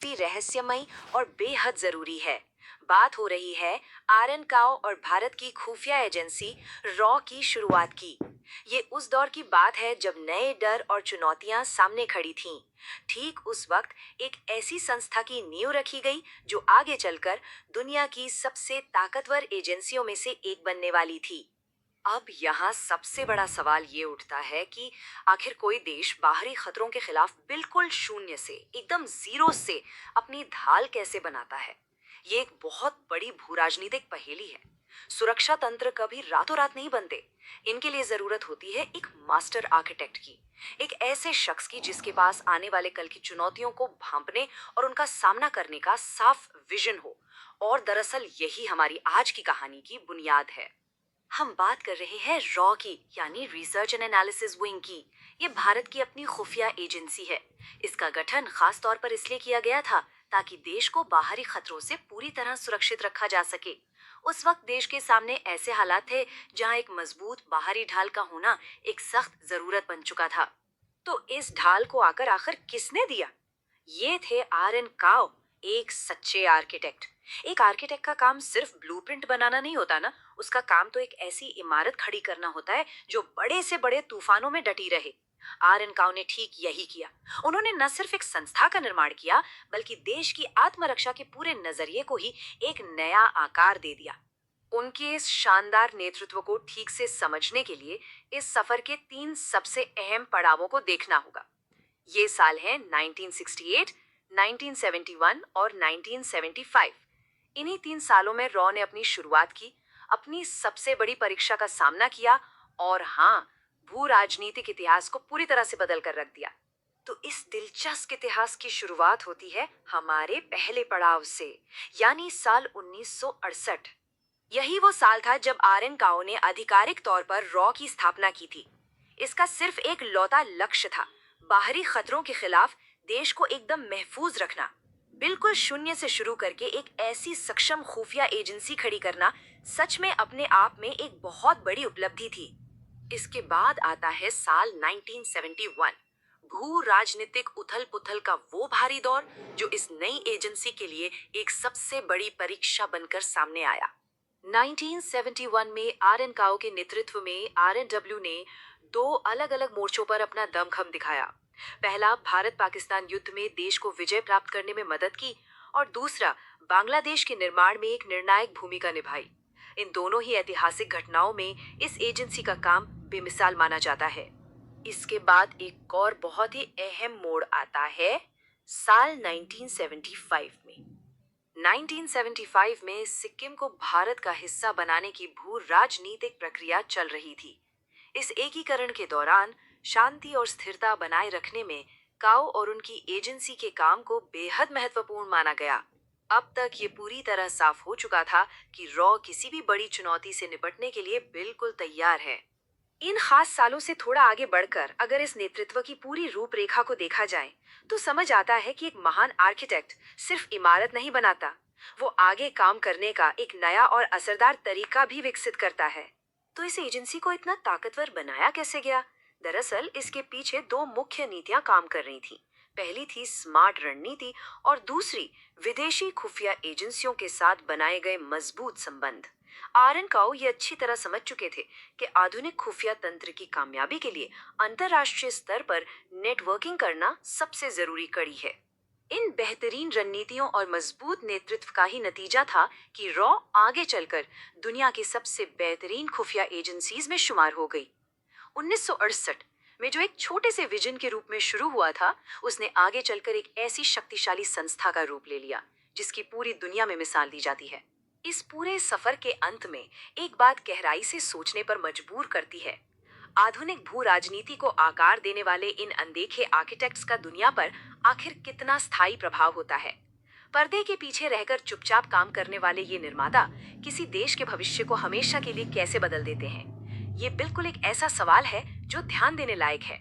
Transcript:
भी रहस्यमयी और बेहद जरूरी है। बात हो रही है आरएन काओ और भारत की खुफिया एजेंसी रॉ की शुरुआत की। ये उस दौर की बात है जब नए डर और चुनौतियां सामने खड़ी थीं। ठीक उस वक्त एक ऐसी संस्था की नींव रखी गई जो आगे चलकर दुनिया की सबसे ताकतवर एजेंसियों में से एक बनने वाली थी। अब यहाँ सबसे बड़ा सवाल ये उठता है कि आखिर कोई देश बाहरी खतरों के खिलाफ बिल्कुल शून्य से, एकदम जीरो से अपनी ढाल कैसे बनाता है। ये एक बहुत बड़ी भूराजनीतिक पहेली है। सुरक्षा तंत्र कभी रातों रात नहीं बनते। इनके लिए जरूरत होती है एक मास्टर आर्किटेक्ट की, एक ऐसे शख्स की जिसके पास आने वाले कल की चुनौतियों को भांपने और उनका सामना करने का साफ विजन हो। और दरअसल यही हमारी आज की कहानी की बुनियाद है। हम बात कर रहे हैं रॉ की, यानी रिसर्च एंड एनालिसिस विंग की। ये भारत की अपनी खुफिया एजेंसी है। इसका गठन खास तौर पर इसलिए किया गया था ताकि देश को बाहरी खतरों से पूरी तरह सुरक्षित रखा जा सके। उस वक्त देश के सामने ऐसे हालात थे जहां एक मजबूत बाहरी ढाल का होना एक सख्त जरूरत बन चुका था। तो इस ढाल को आकर आखिर किसने दिया? ये थे आरएन काओ, एक सच्चे आर्किटेक्ट। एक आर्किटेक्ट का काम सिर्फ ब्लूप्रिंट बनाना नहीं होता ना, उसका काम तो एक ऐसी इमारत खड़ी करना होता है जो बड़े से बड़े तूफानों में डटी रहे। आरएन काओ ने ठीक यही किया। उन्होंने न सिर्फ एक संस्था का निर्माण किया, बल्कि देश की आत्मरक्षा के पूरे नजरिए को ही एक नया आकार दे दिया। उनके इस शानदार नेतृत्व को ठीक से समझने के लिए इस सफर के 3 सबसे अहम पड़ावों को देखना होगा। ये साल हैं 1968, 1971 और 1975। इन्हीं 3 सालों में रॉ ने अपनी शुरुआत की, अपनी सबसे बड़ी परीक्षा का सामना किया और हाँ, भू राजनीतिक इतिहास को पूरी तरह से बदल कर रख दिया। तो इस दिलचस्प इतिहास की शुरुआत होती है हमारे पहले पड़ाव से, यानी साल 1968। यही वो साल था जब आरएन काओ ने आधिकारिक तौर पर रॉ की स्थापना की थी। इसका सिर्फ एक लौता लक्ष्य था, बाहरी खतरों के खिलाफ देश को एकदम महफूज रखना। बिल्कुल शून्य से शुरू करके एक ऐसी सक्षम खुफिया एजेंसी खड़ी करना सच में अपने आप में एक बहुत बड़ी उपलब्धि थी। इसके बाद आता है साल 1971, भू राजनीतिक उथल पुथल का वो भारी दौर जो इस नई एजेंसी के लिए एक सबसे बड़ी परीक्षा बनकर सामने आया। 1971 में आरएन काओ के नेतृत्व में आरएनडब्ल्यू ने 2 अलग अलग मोर्चों पर अपना दमखम दिखाया। पहला, भारत पाकिस्तान युद्ध में देश को विजय प्राप्त करने में मदद की, और दूसरा, बांग्लादेश के निर्माण में एक निर्णायक भूमिका निभाई। इन दोनों ही ऐतिहासिक घटनाओं में इस एजेंसी का काम बेमिसाल माना जाता है। इसके बाद एक और बहुत ही अहम मोड़ आता है साल 1975 में। 1975 में सिक्किम को भारत का हिस्सा बनाने की भू राजनीतिक प्रक्रिया चल रही थी। इस एकीकरण के दौरान शांति और स्थिरता बनाए रखने में काओ और उनकी एजेंसी के काम को बेहद महत्वपूर्ण माना गया। अब तक ये पूरी तरह साफ हो चुका था कि रॉ किसी भी बड़ी चुनौती से निपटने के लिए बिल्कुल तैयार है। इन खास सालों से थोड़ा आगे बढ़कर अगर इस नेतृत्व की पूरी रूपरेखा को देखा जाए तो समझ आता है कि एक महान आर्किटेक्ट सिर्फ इमारत नहीं बनाता, वो आगे काम करने का एक नया और असरदार तरीका भी विकसित करता है। तो इस एजेंसी को इतना ताकतवर बनाया कैसे गया? दरअसल इसके पीछे 2 मुख्य नीतियां काम कर रही थी। पहली थी स्मार्ट रणनीति और दूसरी विदेशी खुफिया एजेंसियों के साथ बनाए गए मजबूत संबंध। आरएन काओ ये अच्छी तरह समझ चुके थे कि आधुनिक खुफिया तंत्र की कामयाबी के लिए अंतर्राष्ट्रीय स्तर पर नेटवर्किंग करना सबसे जरूरी कड़ी है। इन बेहतरीन रणनीतियों और मजबूत नेतृत्व का ही नतीजा था कि रॉ आगे चलकर दुनिया की सबसे बेहतरीन खुफिया एजेंसीज में शुमार हो गई। 1968 में जो एक छोटे से विजन के रूप में शुरू हुआ था, उसने आगे चलकर एक ऐसी शक्तिशाली संस्था का रूप ले लिया जिसकी पूरी दुनिया में मिसाल दी जाती है। इस पूरे सफर के अंत में एक बात गहराई से सोचने पर मजबूर करती है। आधुनिक भू राजनीति को आकार देने वाले इन अनदेखे आर्किटेक्ट्स का दुनिया पर आखिर कितना स्थायी प्रभाव होता है? पर्दे के पीछे रहकर चुपचाप काम करने वाले ये निर्माता किसी देश के भविष्य को हमेशा के लिए कैसे बदल देते हैं? ये बिल्कुल एक ऐसा सवाल है जो ध्यान देने लायक है।